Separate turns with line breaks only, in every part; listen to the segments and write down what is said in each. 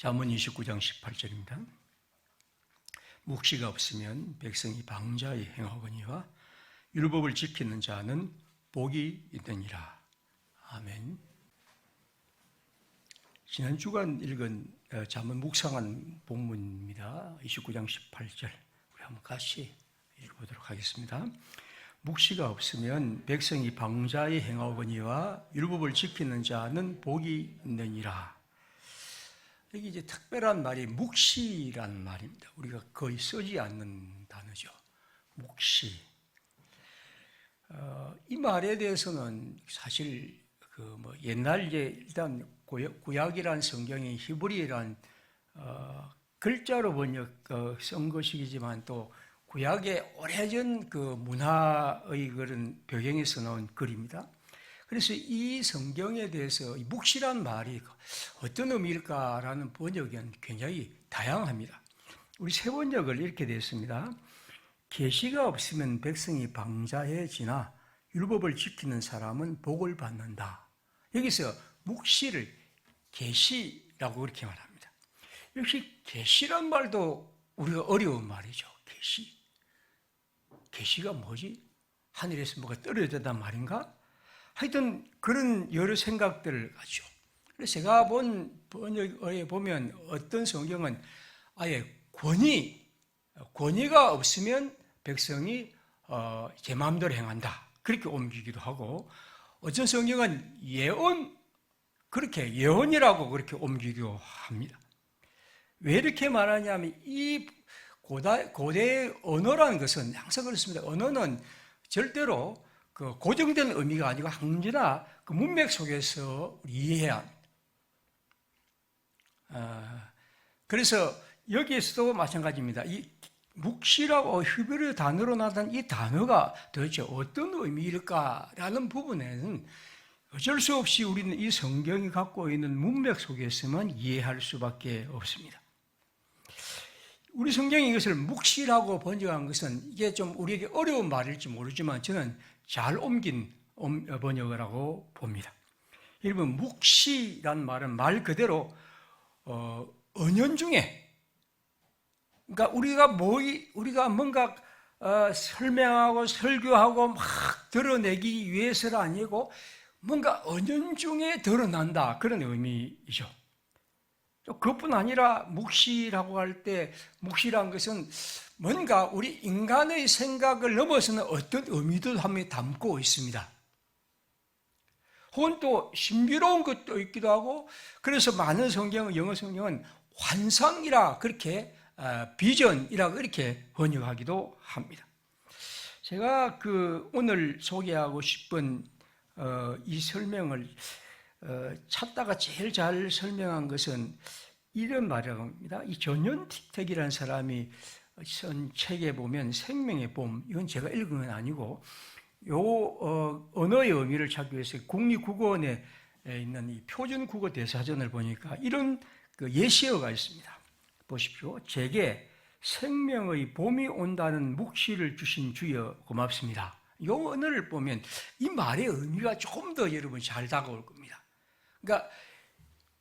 잠언 29장 18절입니다. 묵시가 없으면 백성이 방자히 행하거니와 율법을 지키는 자는 복이 있느니라. 아멘. 지난 주간 읽은 잠언 묵상한 본문입니다. 29장 18절 우리 한번 같이 읽어보도록 하겠습니다. 묵시가 없으면 백성이 방자히 행하거니와 율법을 지키는 자는 복이 있느니라. 여기 이제 특별한 말이 묵시라는 말입니다. 우리가 거의 쓰지 않는 단어죠. 묵시. 이 말에 대해서는 사실 옛날 일단 구약이란 성경이 히브리란 글자로 쓴 것이지만 또 구약의 오래전 문화의 그런 배경에서 나온 글입니다. 그래서 이 성경에 대해서 묵시란 말이 어떤 의미일까라는 번역은 굉장히 다양합니다. 우리 새 번역을 이렇게 되었습니다. 계시가 없으면 백성이 방자해지나 율법을 지키는 사람은 복을 받는다. 여기서 묵시를 계시라고 그렇게 말합니다. 역시 계시란 말도 우리가 어려운 말이죠. 계시가 뭐지? 하늘에서 뭐가 떨어졌단 말인가? 하여튼 그런 여러 생각들을 하죠. 그래서 제가 본 번역에 보면 어떤 성경은 아예 권위가 없으면 백성이 제 마음대로 행한다. 그렇게 옮기기도 하고 어떤 성경은 그렇게 예언이라고 그렇게 옮기기도 합니다. 왜 이렇게 말하냐면 이 고대 언어라는 것은 항상 그렇습니다. 언어는 절대로 고정된 의미가 아니고 항상 문맥 속에서 이해해야 합니다. 그래서 여기에서도 마찬가지입니다. 이 묵시라고 히브리 단어로 나타난 이 단어가 도대체 어떤 의미일까라는 부분에는 어쩔 수 없이 우리는 이 성경이 갖고 있는 문맥 속에서만 이해할 수밖에 없습니다. 우리 성경이 이것을 묵시라고 번역한 것은 이게 좀 우리에게 어려운 말일지 모르지만 저는 잘 옮긴 번역이라고 봅니다. 여러분, 묵시란 말은 말 그대로 은연중에, 그러니까 우리가 뭔가 설명하고 설교하고 막 드러내기 위해서가 아니고 뭔가 은연중에 드러난다, 그런 의미이죠. 그것뿐 아니라 묵시라고 할 때 묵시란 것은 뭔가 우리 인간의 생각을 넘어서는 어떤 의미도 함에 담고 있습니다. 혹은 또 신비로운 것도 있기도 하고, 그래서 많은 영어 성경은 환상이라 그렇게 비전이라 그렇게 번역하기도 합니다. 제가 오늘 소개하고 싶은 이 설명을 찾다가 제일 잘 설명한 것은 이런 말이라고 합니다. 이 전현택이라는 사람이 쓴 책에 보면 생명의 봄, 이건 제가 읽은 건 아니고 언어의 의미를 찾기 위해서 국립국어원에 있는 이 표준국어 대사전을 보니까 이런 예시어가 있습니다. 보십시오. 제게 생명의 봄이 온다는 묵시를 주신 주여 고맙습니다. 이 언어를 보면 이 말의 의미가 조금 더 여러분 잘 다가올 겁니다. 그러니까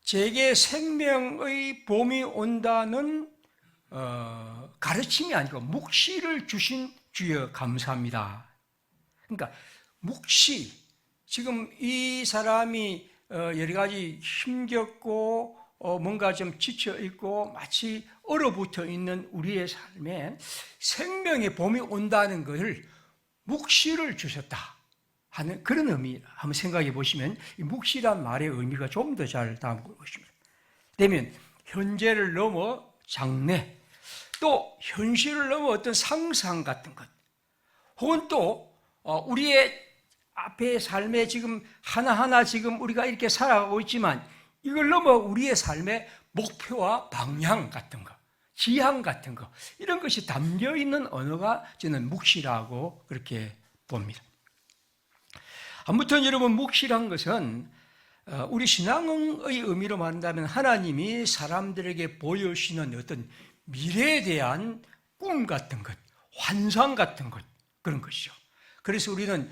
제게 생명의 봄이 온다는 가르침이 아니고 묵시를 주신 주여 감사합니다. 그러니까 묵시, 지금 이 사람이 여러 가지 힘겹고 뭔가 좀 지쳐 있고 마치 얼어붙어 있는 우리의 삶에 생명의 봄이 온다는 것을 묵시를 주셨다 하는 그런 의미 한번 생각해 보시면 이 묵시란 말의 의미가 좀 더 잘 담고 있습니다. 그러면 현재를 넘어 장래, 또 현실을 넘어 어떤 상상 같은 것, 혹은 또 우리의 앞의 삶에 지금 하나하나 지금 우리가 이렇게 살아가고 있지만 이걸 넘어 우리의 삶의 목표와 방향 같은 거, 지향 같은 거, 이런 것이 담겨 있는 언어가 저는 묵시라고 그렇게 봅니다. 아무튼 여러분, 묵시란 것은 우리 신앙의 의미로 말한다면 하나님이 사람들에게 보여주시는 어떤 미래에 대한 꿈 같은 것, 환상 같은 것, 그런 것이죠. 그래서 우리는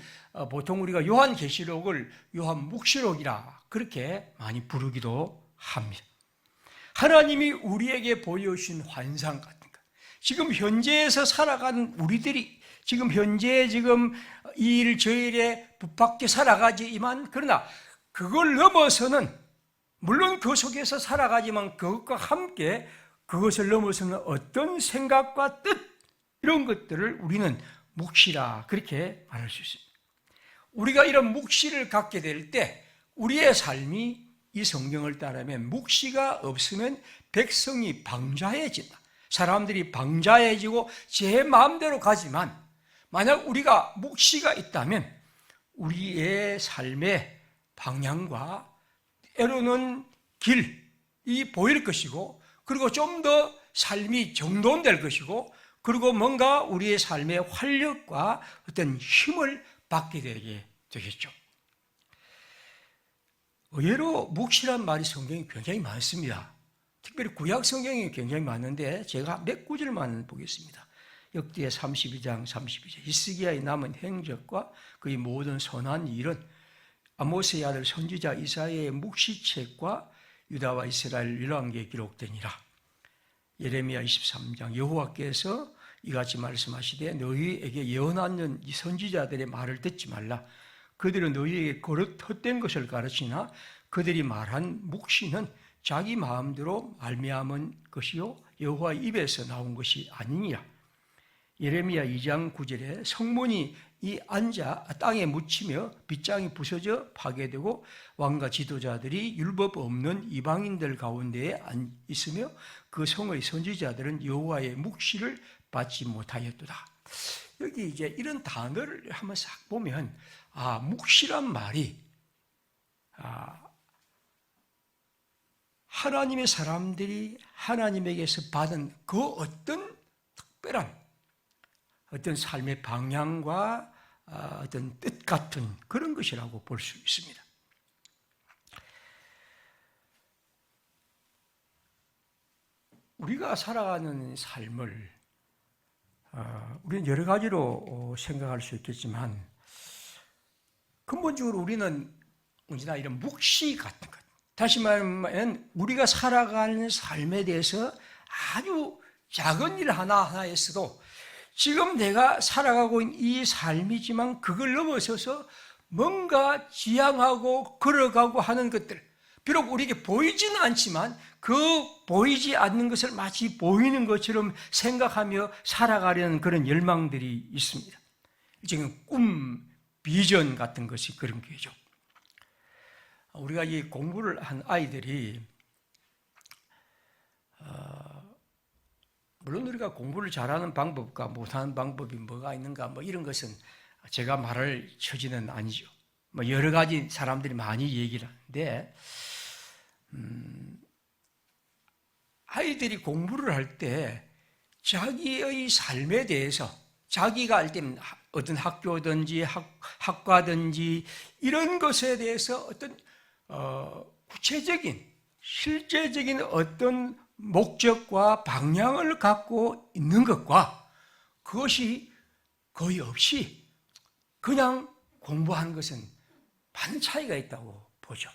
보통 우리가 요한계시록을 요한묵시록이라 그렇게 많이 부르기도 합니다. 하나님이 우리에게 보여주신 환상 같은 것. 지금 현재에서 살아가는 우리들이 지금 현재 이 일 저 일에 붙박혀 살아가지만, 그러나 그걸 넘어서는, 물론 그 속에서 살아가지만 그것과 함께 그것을 넘어서는 어떤 생각과 뜻, 이런 것들을 우리는 묵시라, 그렇게 말할 수 있습니다. 우리가 이런 묵시를 갖게 될 때 우리의 삶이 이 성경을 따르면 묵시가 없으면 백성이 방자해진다. 사람들이 방자해지고 제 마음대로 가지만, 만약 우리가 묵시가 있다면 우리의 삶의 방향과 때로는 길이 보일 것이고, 그리고 좀 더 삶이 정돈될 것이고, 그리고 뭔가 우리의 삶의 활력과 어떤 힘을 받게 되겠죠. 의외로 묵시란 말이 성경에 굉장히 많습니다. 특별히 구약 성경이 굉장히 많은데 제가 몇 구절만 보겠습니다. 역대 32장 32절, 히스기야의 남은 행적과 그의 모든 선한 일은 아모스의 아들 선지자 이사야의 묵시책과 유다와 이스라엘 열왕기에 기록되니라. 예레미야 23장, 여호와께서 이같이 말씀하시되 너희에게 예언하는 이 선지자들의 말을 듣지 말라. 그들은 너희에게 헛된 것을 가르치나 그들이 말한 묵시는 자기 마음대로 말미암은 것이요 여호와의 입에서 나온 것이 아니니라. 예레미야 2장 9절에 성문이 이 앉아 땅에 묻히며 빗장이 부서져 파괴되고 왕과 지도자들이 율법 없는 이방인들 가운데에 있으며 그 성의 선지자들은 여호와의 묵시를 받지 못하였도다. 여기 이제 이런 단어를 한번 싹 보면, 묵시란 말이 하나님의 사람들이 하나님에게서 받은 그 어떤 특별한 어떤 삶의 방향과 어떤 뜻 같은 그런 것이라고 볼 수 있습니다. 우리가 살아가는 삶을 우리는 여러 가지로 생각할 수 있겠지만, 근본적으로 우리는 언제나 이런 묵시 같은 것, 다시 말하면 우리가 살아가는 삶에 대해서 아주 작은 일 하나하나에서도 지금 내가 살아가고 있는 이 삶이지만 그걸 넘어서서 뭔가 지향하고 걸어가고 하는 것들, 비록 우리에게 보이지는 않지만 그 보이지 않는 것을 마치 보이는 것처럼 생각하며 살아가려는 그런 열망들이 있습니다. 지금 꿈, 비전 같은 것이 그런 거죠. 우리가 이 공부를 한 아이들이 물론 우리가 공부를 잘하는 방법과 못하는 방법이 뭐가 있는가, 이런 것은 제가 말할 처지는 아니죠. 여러 가지 사람들이 많이 얘기를 하는데, 아이들이 공부를 할 때 자기의 삶에 대해서, 자기가 할 때 어떤 학교든지 학과든지 이런 것에 대해서 어떤 구체적인 실제적인 어떤 목적과 방향을 갖고 있는 것과 그것이 거의 없이 그냥 공부하는 것은 많은 차이가 있다고 보죠.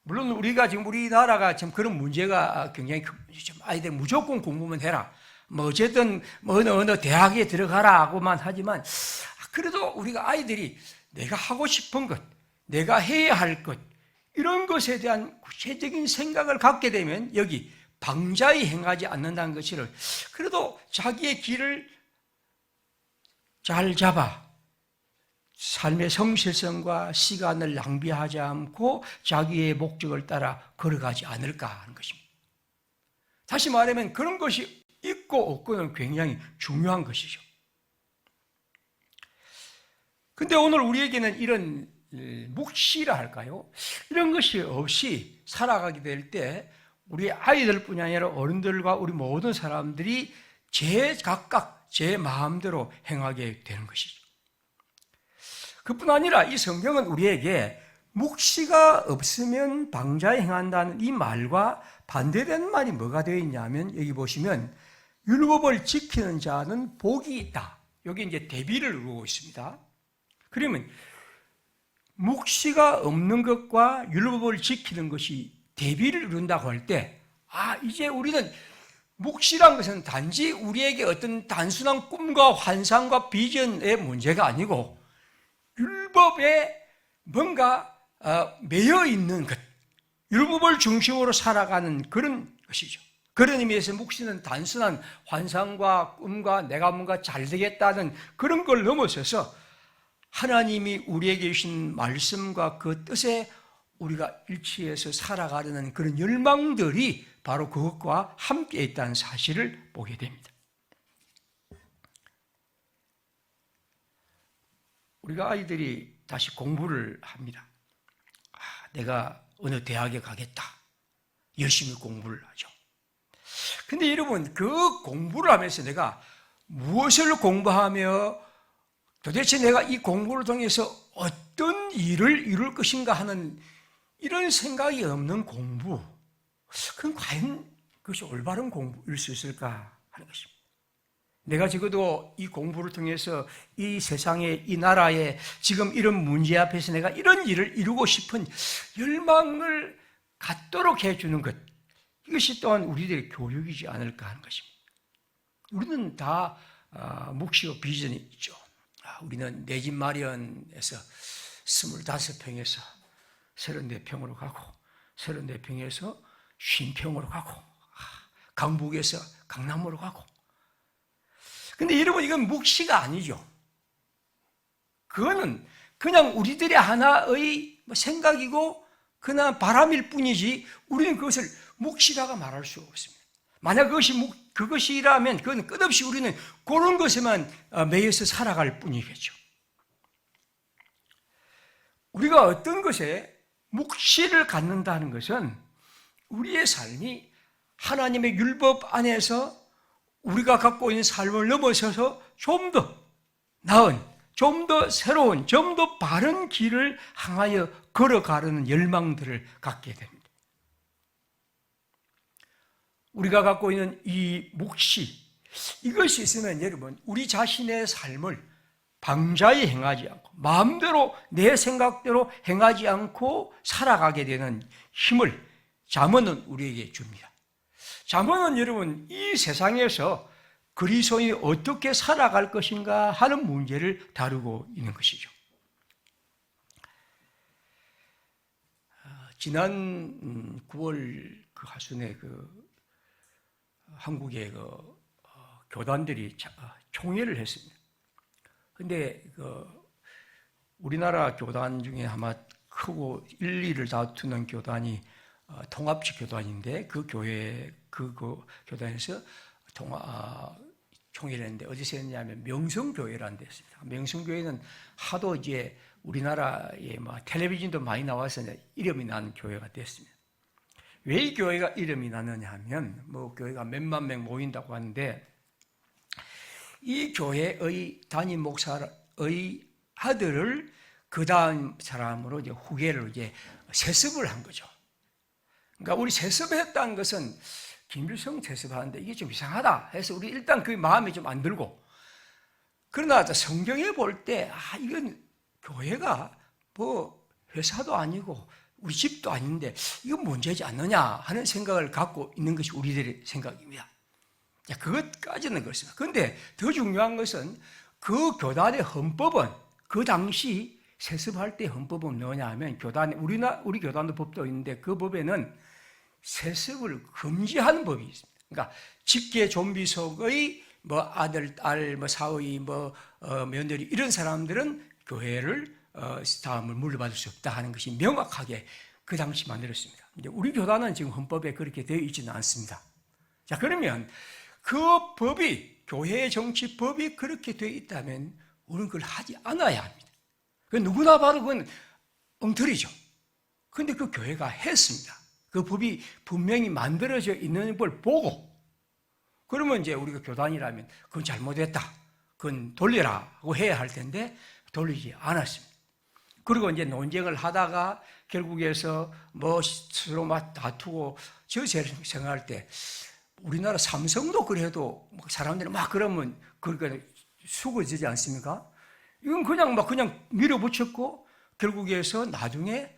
물론 우리가 지금 우리나라가 지금 그런 문제가 굉장히 큰 문제죠. 아이들 무조건 공부만 해라. 어쨌든 어느 대학에 들어가라고만 하지만, 그래도 우리가 아이들이 내가 하고 싶은 것, 내가 해야 할 것, 이런 것에 대한 구체적인 생각을 갖게 되면 여기 방자히 행하지 않는다는 것을, 그래도 자기의 길을 잘 잡아 삶의 성실성과 시간을 낭비하지 않고 자기의 목적을 따라 걸어가지 않을까 하는 것입니다. 다시 말하면 그런 것이 있고 없고는 굉장히 중요한 것이죠. 근데 오늘 우리에게는 이런 묵시라 할까요? 이런 것이 없이 살아가게 될 때 우리 아이들뿐이 아니라 어른들과 우리 모든 사람들이 각각 제 마음대로 행하게 되는 것이죠. 그뿐 아니라 이 성경은 우리에게 묵시가 없으면 방자에 행한다는 이 말과 반대되는 말이 뭐가 되어 있냐면, 여기 보시면 율법을 지키는 자는 복이 있다. 여기 이제 대비를 이루고 있습니다. 그러면 묵시가 없는 것과 율법을 지키는 것이 대비를 이룬다고 할 때, 이제 우리는 묵시란 것은 단지 우리에게 어떤 단순한 꿈과 환상과 비전의 문제가 아니고 율법에 뭔가 매여 있는 것, 율법을 중심으로 살아가는 그런 것이죠. 그런 의미에서 묵시는 단순한 환상과 꿈과 내가 뭔가 잘 되겠다는 그런 걸 넘어서서 하나님이 우리에게 주신 말씀과 그 뜻에 우리가 일치해서 살아가려는 그런 열망들이 바로 그것과 함께 있다는 사실을 보게 됩니다. 우리가 아이들이 다시 공부를 합니다. 내가 어느 대학에 가겠다. 열심히 공부를 하죠. 근데 여러분, 그 공부를 하면서 내가 무엇을 공부하며 도대체 내가 이 공부를 통해서 어떤 일을 이룰 것인가 하는 이런 생각이 없는 공부, 그건 과연 그것이 올바른 공부일 수 있을까 하는 것입니다. 내가 적어도 이 공부를 통해서 이 세상에, 이 나라에 지금 이런 문제 앞에서 내가 이런 일을 이루고 싶은 열망을 갖도록 해주는 것, 이것이 또한 우리들의 교육이지 않을까 하는 것입니다. 우리는 다 묵시와 비전이 있죠. 우리는 내 집 마련에서 25평에서 34평으로 가고 34평에서 50평으로 가고 강북에서 강남으로 가고. 근데 여러분, 이건 묵시가 아니죠. 그거는 그냥 우리들의 하나의 생각이고 그냥 바람일 뿐이지 우리는 그것을 묵시라고 말할 수 없습니다. 만약 그것이라면 그건 끝없이 우리는 그런 것에만 매여서 살아갈 뿐이겠죠. 우리가 어떤 것에 묵시를 갖는다는 것은 우리의 삶이 하나님의 율법 안에서 우리가 갖고 있는 삶을 넘어서서 좀 더 나은, 좀 더 새로운, 좀 더 바른 길을 향하여 걸어가려는 열망들을 갖게 됩니다. 우리가 갖고 있는 이 묵시, 이것이 있으면 여러분, 우리 자신의 삶을 방자히 행하지 않고 마음대로 내 생각대로 행하지 않고 살아가게 되는 힘을 잠언은 우리에게 줍니다. 잠언은 여러분, 이 세상에서 그리스도인이 어떻게 살아갈 것인가 하는 문제를 다루고 있는 것이죠. 지난 9월 그 하순에 한국의 교단들이 총회를 했습니다. 근데 우리나라 교단 중에 아마 크고 1, 2를 다투는 교단이 통합식 교단인데 그 교단에서 총회를 했는데 어디서 했냐면 명성교회라는 데 했습니다. 명성교회는 하도 이제 우리나라에 텔레비전도 많이 나와서 이름이 난 교회가 됐습니다. 왜 이 교회가 이름이 나느냐 하면 교회가 몇만 명 모인다고 하는데 이 교회의 담임 목사의 아들을 그 다음 사람으로 이제 후계를 이제 세습을 한 거죠. 그러니까 우리 세습했다는 것은 김일성 세습하는데 이게 좀 이상하다 해서 우리 일단 그 마음이 좀 안 들고, 그러나 성경에 볼 때 이건 교회가 회사도 아니고 우리 집도 아닌데 이건 문제지 않느냐 하는 생각을 갖고 있는 것이 우리들의 생각입니다. 그것까지는 그렇습니다. 그런데 더 중요한 것은 그 교단의 헌법은 그 당시 세습할 때 헌법은 뭐냐 하면 우리 교단도 법도 있는데 그 법에는 세습을 금지하는 법이 있습니다. 그러니까 직계 좀비속의 아들, 딸, 사위, 며느리 이런 사람들은 교회를 다음을 물려받을 수 없다 하는 것이 명확하게 그 당시 만들었습니다. 근데 우리 교단은 지금 헌법에 그렇게 되어 있지는 않습니다. 자, 그러면 그 법이, 교회의 정치법이 그렇게 되어 있다면 우리는 그걸 하지 않아야 합니다. 누구나 봐도 그건 엉터리죠. 그런데 그 교회가 했습니다. 그 법이 분명히 만들어져 있는 걸 보고, 그러면 이제 우리가 교단이라면 그건 잘못했다, 그건 돌려라고 해야 할 텐데 돌리지 않았습니다. 그리고 이제 논쟁을 하다가 결국에서 서로 다투고 저 생각할 때 우리나라 삼성도 그래도 사람들이 그러면 그러니까 수고지지 않습니까? 이건 그냥 밀어붙였고 결국에서 나중에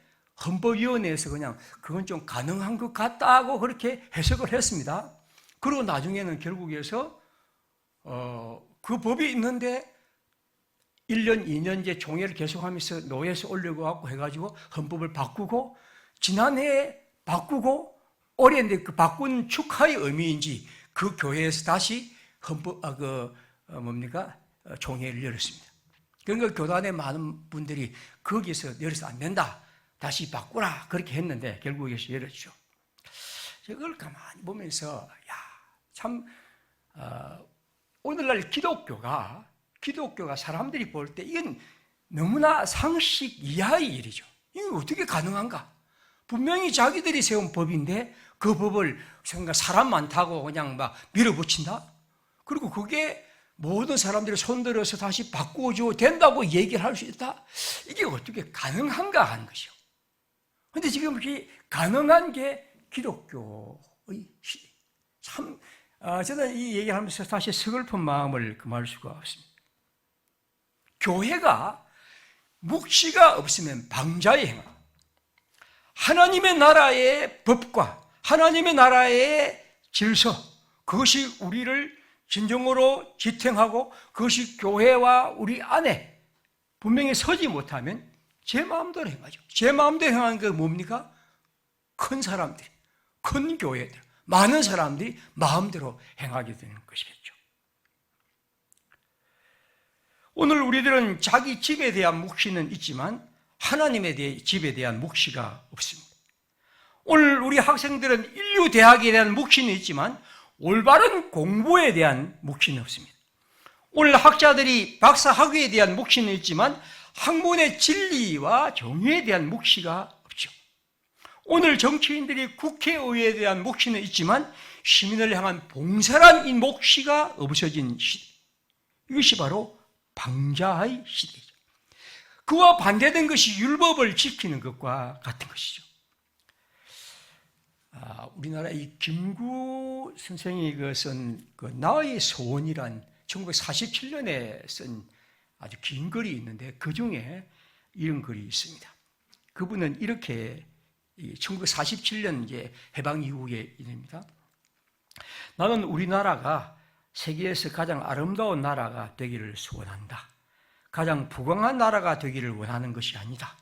헌법위원회에서 그냥 그건 좀 가능한 것 같다고 그렇게 해석을 했습니다. 그리고 나중에는 결국에서 그 법이 있는데 1년, 2년째 총회를 계속하면서 노회에서 올려고 해가지고 헌법을 바꾸고 지난해에 바꾸고 올해인데 그 바꾼 축하의 의미인지 그 교회에서 다시 총회를 열었습니다. 그러니까 교단의 많은 분들이 거기서 열어서 안 된다, 다시 바꾸라 그렇게 했는데 결국에서 열었죠. 이걸 가만히 보면서 오늘날 기독교가 사람들이 볼 때 이건 너무나 상식 이하의 일이죠. 이게 어떻게 가능한가? 분명히 자기들이 세운 법인데 그 법을 사람 많다고 그냥 막 밀어붙인다? 그리고 그게 모든 사람들이 손들어서 다시 바꾸어줘 된다고 얘기를 할 수 있다? 이게 어떻게 가능한가 하는 것이요. 그런데 지금 이렇게 가능한 게 기독교의 시대. 저는 이 얘기를 하면서 다시 서글픈 마음을 금할 수가 없습니다. 교회가 묵시가 없으면 방자의 행함, 하나님의 나라의 법과 하나님의 나라의 질서, 그것이 우리를 진정으로 지탱하고 그것이 교회와 우리 안에 분명히 서지 못하면 제 마음대로 행하죠. 제 마음대로 행하는 게 뭡니까? 큰 사람들이, 큰 교회들, 많은 사람들이 마음대로 행하게 되는 것이겠죠. 오늘 우리들은 자기 집에 대한 묵시는 있지만 하나님의 집에 대한 묵시가 없습니다. 오늘 우리 학생들은 인류대학에 대한 묵시는 있지만 올바른 공부에 대한 묵시는 없습니다. 오늘 학자들이 박사학위에 대한 묵시는 있지만 학문의 진리와 정의에 대한 묵시가 없죠. 오늘 정치인들이 국회의회에 대한 묵시는 있지만 시민을 향한 봉사란 이 묵시가 없어진 시대. 이것이 바로 방자의 시대죠. 그와 반대된 것이 율법을 지키는 것과 같은 것이죠. 우리나라 이 김구 선생이 쓴 나의 소원이란 1947년에 쓴 아주 긴 글이 있는데 그 중에 이런 글이 있습니다. 그분은 이렇게 1947년 이제 해방 이후의 일입니다. 나는 우리나라가 세계에서 가장 아름다운 나라가 되기를 소원한다. 가장 부강한 나라가 되기를 원하는 것이 아니다.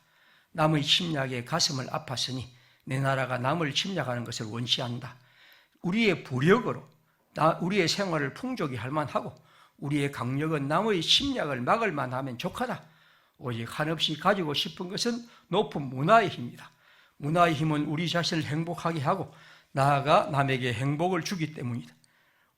남의 침략에 가슴을 아팠으니 내 나라가 남을 침략하는 것을 원시한다. 우리의 부력으로 우리의 생활을 풍족히 할 만하고 우리의 강력은 남의 침략을 막을 만하면 족하다. 오직 한없이 가지고 싶은 것은 높은 문화의 힘이다. 문화의 힘은 우리 자신을 행복하게 하고 나아가 남에게 행복을 주기 때문이다.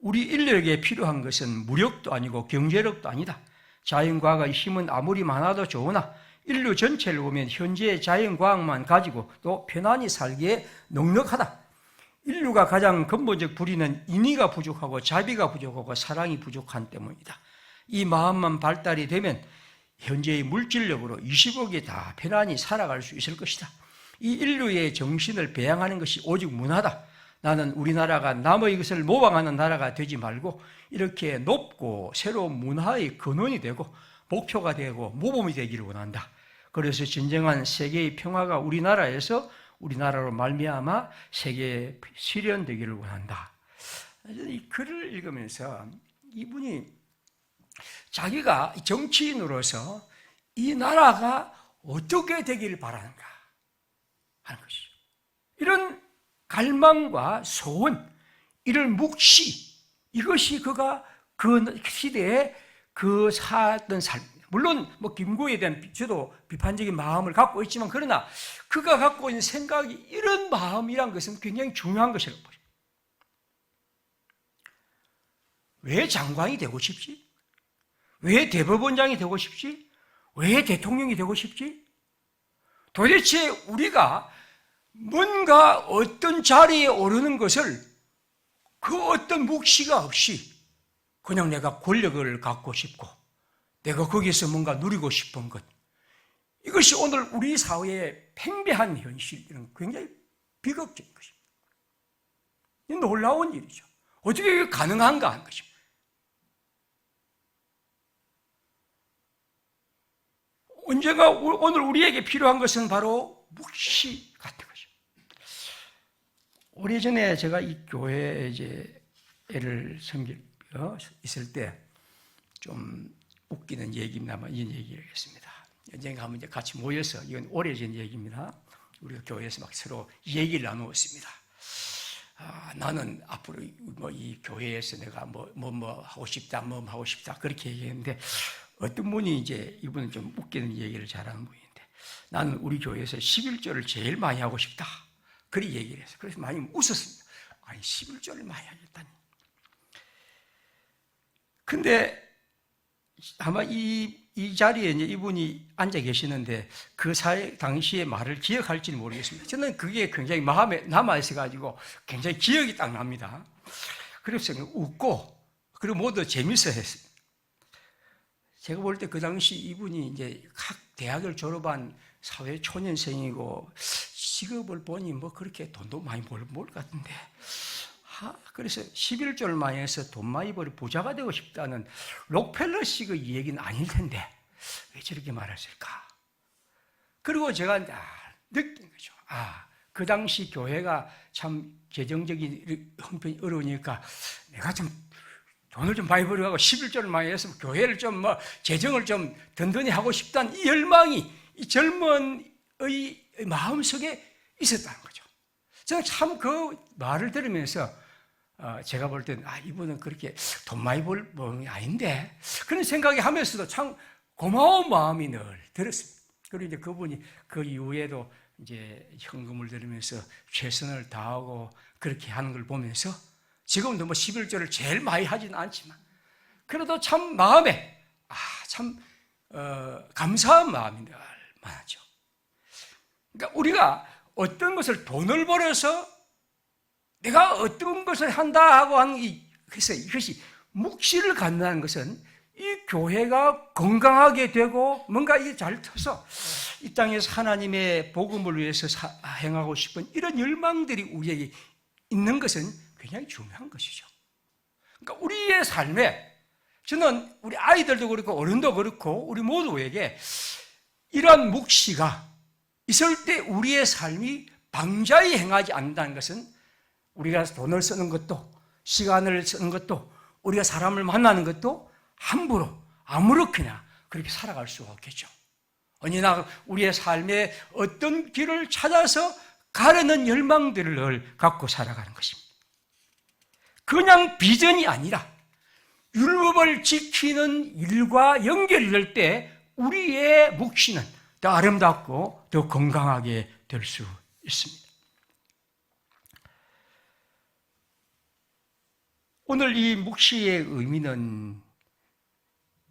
우리 인류에게 필요한 것은 무력도 아니고 경제력도 아니다. 자연과학의 힘은 아무리 많아도 좋으나 인류 전체를 보면 현재의 자연과학만 가지고 또 편안히 살기에 넉넉하다. 인류가 가장 근본적 불의는 인의가 부족하고 자비가 부족하고 사랑이 부족한 때문이다. 이 마음만 발달이 되면 현재의 물질력으로 20억이 다 편안히 살아갈 수 있을 것이다. 이 인류의 정신을 배양하는 것이 오직 문화다. 나는 우리나라가 남의 것을 모방하는 나라가 되지 말고 이렇게 높고 새로운 문화의 근원이 되고 목표가 되고 모범이 되기를 원한다. 그래서 진정한 세계의 평화가 우리나라로 말미암아 세계에 실현되기를 원한다. 이 글을 읽으면서 이분이 자기가 정치인으로서 이 나라가 어떻게 되기를 바라는가 하는 것이죠. 이런 갈망과 소원, 이런 묵시, 이것이 그가 그 시대에 살던 삶입니다. 물론 김구에 대한 저도 비판적인 마음을 갖고 있지만 그러나 그가 갖고 있는 생각이 이런 마음이란 것은 굉장히 중요한 것이라고 보죠. 왜 장관이 되고 싶지? 왜 대법원장이 되고 싶지? 왜 대통령이 되고 싶지? 도대체 우리가 뭔가 어떤 자리에 오르는 것을 그 어떤 묵시가 없이 그냥 내가 권력을 갖고 싶고 내가 거기서 뭔가 누리고 싶은 것, 이것이 오늘 우리 사회의 팽배한 현실은 굉장히 비극적인 것입니다. 놀라운 일이죠. 어떻게 이게 가능한가 하는 것입니다. 언젠가 오늘 우리에게 필요한 것은 바로 묵시 같은 거죠. 오래전에 제가 이 교회에 이제 애를 섬겨 있을 때 좀 웃기는 얘기입니다만 이런 얘기를 했습니다. 언젠가 한번 이제 같이 모여서, 이건 오래전 얘기입니다. 우리가 교회에서 막 서로 얘기를 나누었습니다. 나는 앞으로 이 교회에서 내가 뭐 하고 싶다, 뭐 하고 싶다, 그렇게 얘기했는데, 어떤 분이 이제, 이분은 좀 웃기는 얘기를 잘하는 분인데, 나는 우리 교회에서 11조를 제일 많이 하고 싶다, 그렇게 얘기를 했어요. 그래서 많이 웃었습니다. 아니, 11조를 많이 하겠다니. 근데 아마 이 자리에 이제 이분이 앉아 계시는데 그 당시의 말을 기억할지는 모르겠습니다. 저는 그게 굉장히 마음에 남아있어가지고 굉장히 기억이 딱 납니다. 그래서 웃고, 그리고 모두 재밌어 했습니다. 제가 볼 때 그 당시 이분이 이제 각 대학을 졸업한 사회 초년생이고, 직업을 보니 뭐 그렇게 돈도 많이 벌 것 같은데, 그래서 11조를 많이 해서 돈 많이 벌어 부자가 되고 싶다는 록펠러식 그 얘기는 아닐 텐데 왜 저렇게 말했을까? 그리고 제가 느낀 거죠. 그 당시 교회가 참 재정적인 형편이 어려우니까 내가 좀 돈을 좀 많이 벌어가고 11조를 많이 해서 교회를 좀 재정을 좀 든든히 하고 싶다는 이 열망이 이 젊은의 마음속에 있었다는 거죠. 저는 참 그 말을 들으면서 제가 볼 때는 이분은 그렇게 돈 많이 벌 게 아닌데, 그런 생각이 하면서도 참 고마운 마음이 늘 들었습니다. 그리고 이제 그분이 그 이후에도 이제 현금을 들으면서 최선을 다하고 그렇게 하는 걸 보면서 지금도 11조를 제일 많이 하지는 않지만 그래도 참 마음에 참 감사한 마음이 늘 많았죠. 그러니까 우리가 어떤 것을 돈을 벌어서 내가 어떤 것을 한다 하고 그래서 이것이 묵시를 갖는다는 것은 이 교회가 건강하게 되고 뭔가 이게 잘 터서 이 땅에서 하나님의 복음을 위해서 행하고 싶은 이런 열망들이 우리에게 있는 것은 굉장히 중요한 것이죠. 그러니까 우리의 삶에, 저는 우리 아이들도 그렇고 어른도 그렇고 우리 모두에게 이러한 묵시가 있을 때 우리의 삶이 방자히 행하지 않는다는 것은 우리가 돈을 쓰는 것도, 시간을 쓰는 것도, 우리가 사람을 만나는 것도 함부로 아무렇게나 그렇게 살아갈 수가 없겠죠. 언제나 우리의 삶에 어떤 길을 찾아서 가려는 열망들을 갖고 살아가는 것입니다. 그냥 비전이 아니라 율법을 지키는 일과 연결될 때 우리의 묵시는 더 아름답고 더 건강하게 될 수 있습니다. 오늘 이 묵시의 의미는,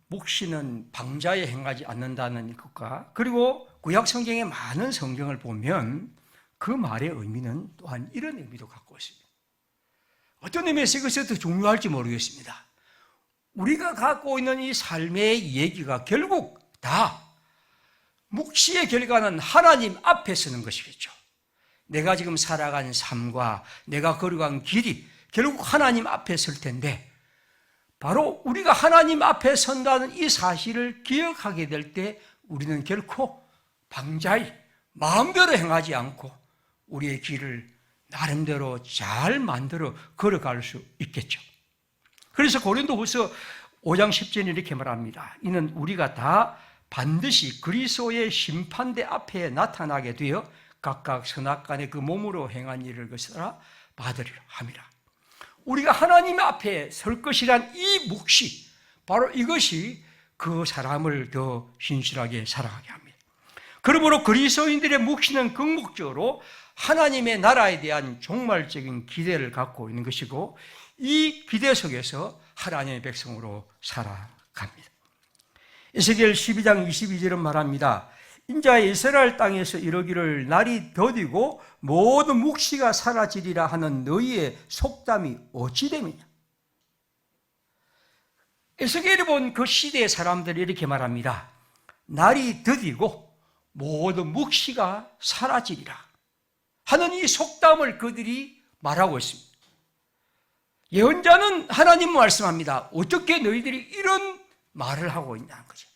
묵시는 방자에 행하지 않는다는 것과, 그리고 구약 성경의 많은 성경을 보면 그 말의 의미는 또한 이런 의미도 갖고 있습니다. 어떤 의미에서 이것이 더 중요할지 모르겠습니다. 우리가 갖고 있는 이 삶의 얘기가 결국 다 묵시의 결과는 하나님 앞에 서는 것이겠죠. 내가 지금 살아간 삶과 내가 걸어간 길이 결국 하나님 앞에 설 텐데, 바로 우리가 하나님 앞에 선다는 이 사실을 기억하게 될 때 우리는 결코 방자히 마음대로 행하지 않고 우리의 길을 나름대로 잘 만들어 걸어갈 수 있겠죠. 그래서 고린도후서 5장 10절에 이렇게 말합니다. 이는 우리가 다 반드시 그리스도의 심판대 앞에 나타나게 되어 각각 선악간에 그 몸으로 행한 일을 것으로 받으리라 함이라. 우리가 하나님 앞에 설 것이란 이 묵시, 바로 이것이 그 사람을 더 신실하게 살아가게 합니다. 그러므로 그리스도인들의 묵시는 궁극적으로 하나님의 나라에 대한 종말적인 기대를 갖고 있는 것이고, 이 기대 속에서 하나님의 백성으로 살아갑니다. 에스겔 12장 22절은 말합니다. 인자 이스라엘 땅에서 이르기를 날이 더디고 모든 묵시가 사라지리라 하는 너희의 속담이 어찌 됨이냐. 에스겔이 본 그 시대의 사람들이 이렇게 말합니다. 날이 더디고 모든 묵시가 사라지리라 하는 이 속담을 그들이 말하고 있습니다. 예언자는 하나님 말씀합니다. 어떻게 너희들이 이런 말을 하고 있냐는 거죠.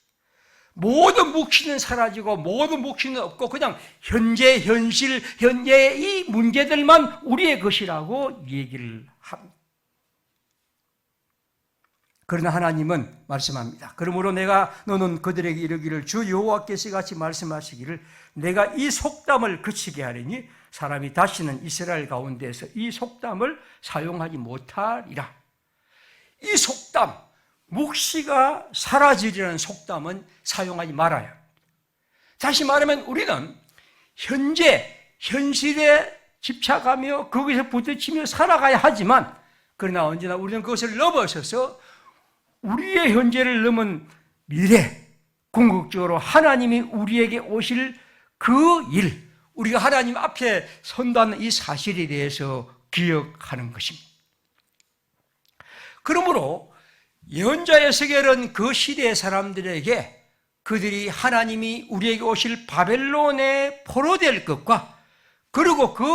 모든 묵시는 사라지고 모든 묵시는 없고 그냥 현재 현실 현재의 문제들만 우리의 것이라고 얘기를 합니다. 그러나 하나님은 말씀합니다. 그러므로 너는 그들에게 이르기를 주 여호와께서 같이 말씀하시기를 내가 이 속담을 그치게 하리니 사람이 다시는 이스라엘 가운데에서 이 속담을 사용하지 못하리라. 이 속담, 묵시가 사라지려는 속담은 사용하지 말아야 합니다. 다시 말하면 우리는 현실에 집착하며 거기서 부딪히며 살아가야 하지만 그러나 언제나 우리는 그것을 넘어서서 우리의 현재를 넘은 미래, 궁극적으로 하나님이 우리에게 오실 그 일, 우리가 하나님 앞에 선다는 이 사실에 대해서 기억하는 것입니다. 그러므로 예언자의 서결은 그 시대의 사람들에게 그들이 하나님이 우리에게 오실 바벨론에 포로될 것과 그리고 그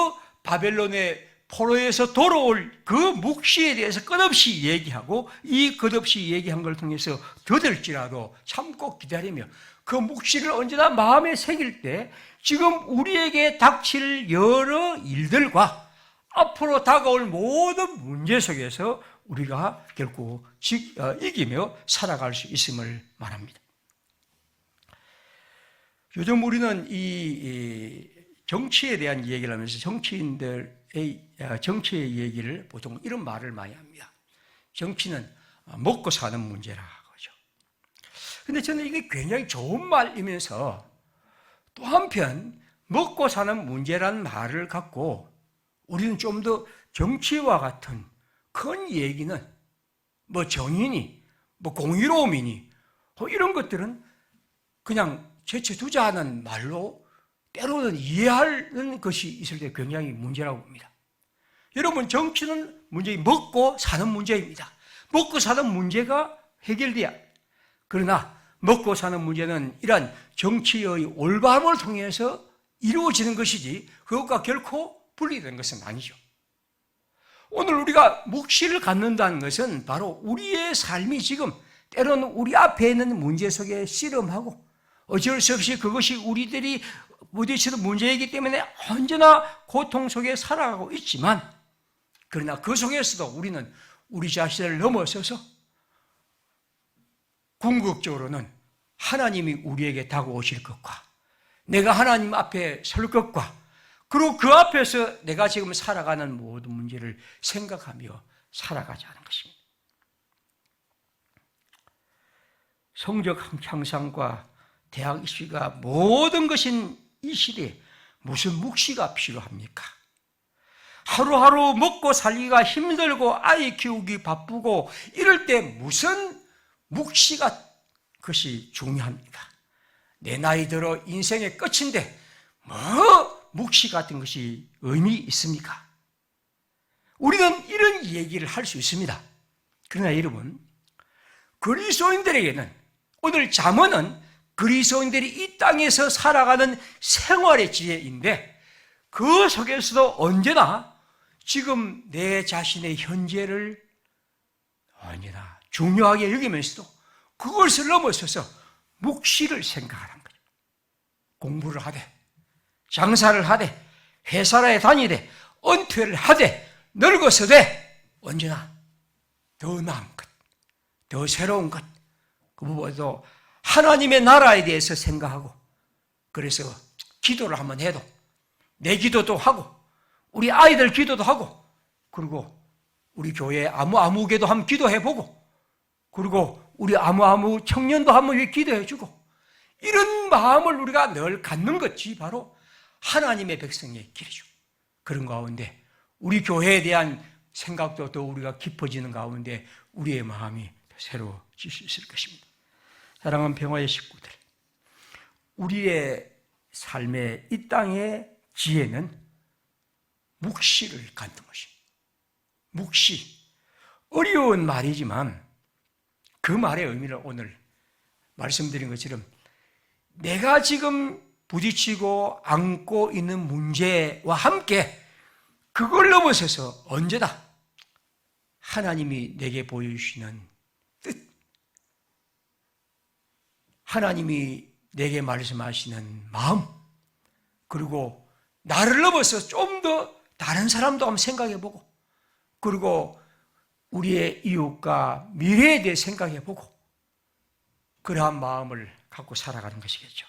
바벨론의 포로에서 돌아올 그 묵시에 대해서 끝없이 얘기하고 이 끝없이 얘기한 걸 통해서 더딜지라도 참고 기다리며 그 묵시를 언제나 마음에 새길 때 지금 우리에게 닥칠 여러 일들과 앞으로 다가올 모든 문제 속에서 우리가 결국 이기며 살아갈 수 있음을 말합니다. 요즘 우리는 이 정치에 대한 얘기를 하면서 정치의 얘기를 보통 이런 말을 많이 합니다. 정치는 먹고 사는 문제라 그러죠. 그런데 저는 이게 굉장히 좋은 말이면서 또 한편 먹고 사는 문제라는 말을 갖고 우리는 좀 더 정치와 같은 큰 얘기는 뭐 정의니 뭐 공의로움이니 이런 것들은 그냥 제쳐두자 하는 말로 때로는 이해하는 것이 있을 때 굉장히 문제라고 봅니다. 여러분, 정치는 문제이 먹고 사는 문제입니다. 먹고 사는 문제가 해결돼야. 그러나 먹고 사는 문제는 이러한 정치의 올바름을 통해서 이루어지는 것이지 그것과 결코 분리된 것은 아니죠. 오늘 우리가 묵시를 갖는다는 것은 바로 우리의 삶이 지금 때로는 우리 앞에 있는 문제 속에 씨름하고 어쩔 수 없이 그것이 우리들이 부딪히는 문제이기 때문에 언제나 고통 속에 살아가고 있지만 그러나 그 속에서도 우리는 우리 자신을 넘어서서 궁극적으로는 하나님이 우리에게 다가오실 것과 내가 하나님 앞에 설 것과 그리고 그 앞에서 내가 지금 살아가는 모든 문제를 생각하며 살아가자는 것입니다. 성적 향상과 대학 입시가 모든 것인 이 시대에 무슨 묵시가 필요합니까? 하루하루 먹고 살기가 힘들고 아이 키우기 바쁘고 이럴 때 무슨 묵시가 그것이 중요합니까? 내 나이 들어 인생의 끝인데 뭐 묵시 같은 것이 의미 있습니까? 우리는 이런 얘기를 할 수 있습니다. 그러나 여러분, 그리스도인들에게는 오늘 잠언은 그리스도인들이 이 땅에서 살아가는 생활의 지혜인데 그 속에서도 언제나 지금 내 자신의 현재를 언제나 중요하게 여기면서도 그것을 넘어서서 묵시를 생각하는 거예요. 공부를 하되 장사를 하되 회사에 다니되 은퇴를 하되 늙어서되 언제나 더 나은 것, 더 새로운 것, 그 무엇보다도 하나님의 나라에 대해서 생각하고 그래서 기도를 한번 해도 내 기도도 하고 우리 아이들 기도도 하고 그리고 우리 교회 아무개도 한번 기도해보고 그리고 우리 아무 청년도 한번 기도해주고 이런 마음을 우리가 늘 갖는 것이 바로 하나님의 백성의 길이죠. 그런 가운데 우리 교회에 대한 생각도 더 우리가 깊어지는 가운데 우리의 마음이 새로워질 수 있을 것입니다. 사랑하는 평화의 식구들, 우리의 삶의 이 땅의 지혜는 묵시를 갖는 것입니다. 묵시, 어려운 말이지만 그 말의 의미를 오늘 말씀드린 것처럼 내가 지금 부딪히고 안고 있는 문제와 함께 그걸 넘어서서 언제나 하나님이 내게 보여주시는 뜻, 하나님이 내게 말씀하시는 마음, 그리고 나를 넘어서 좀 더 다른 사람도 한번 생각해보고, 그리고 우리의 이웃과 미래에 대해 생각해보고, 그러한 마음을 갖고 살아가는 것이겠죠.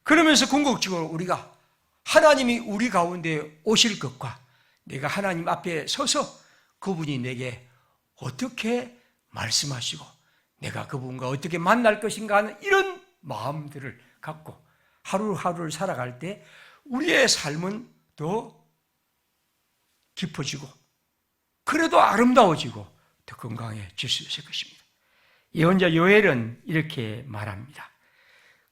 그러면서 궁극적으로 우리가 하나님이 우리 가운데 오실 것과 내가 하나님 앞에 서서 그분이 내게 어떻게 말씀하시고 내가 그분과 어떻게 만날 것인가 하는 이런 마음들을 갖고 하루하루를 살아갈 때 우리의 삶은 더 깊어지고 그래도 아름다워지고 더 건강해질 수 있을 것입니다. 예언자 요엘은 이렇게 말합니다.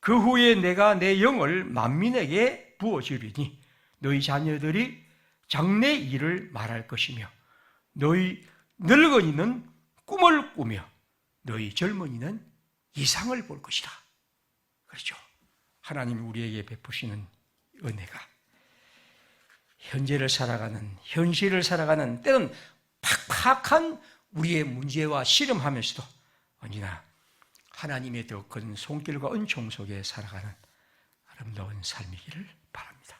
그 후에 내가 내 영을 만민에게 부어주리니 너희 자녀들이 장래 일을 말할 것이며 너희 늙은이는 꿈을 꾸며 너희 젊은이는 이상을 볼 것이다. 그렇죠. 하나님이 우리에게 베푸시는 은혜가 현재를 살아가는, 현실을 살아가는 때는 팍팍한 우리의 문제와 씨름하면서도 언제나 하나님의 더 큰 손길과 은총 속에 살아가는 아름다운 삶이기를 바랍니다.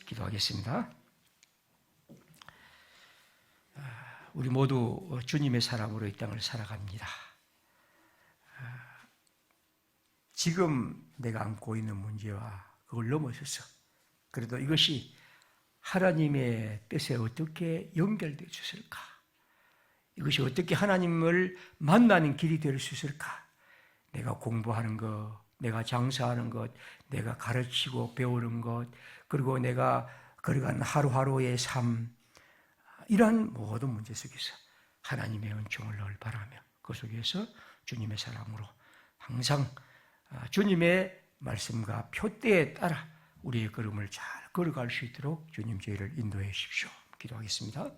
기도하겠습니다. 우리 모두 주님의 사람으로 이 땅을 살아갑니다. 지금 내가 안고 있는 문제와 그걸 넘어서서 그래도 이것이 하나님의 뜻에 어떻게 연결되어 있을까? 이것이 어떻게 하나님을 만나는 길이 될 수 있을까? 내가 공부하는 것, 내가 장사하는 것, 내가 가르치고 배우는 것, 그리고 내가 걸어가는 하루하루의 삶, 이러한 모든 문제 속에서 하나님의 은총을 늘 바라며 그 속에서 주님의 사랑으로 항상 주님의 말씀과 표대에 따라 우리의 걸음을 잘 걸어갈 수 있도록 주님 저희를 인도해 주십시오. 기도하겠습니다.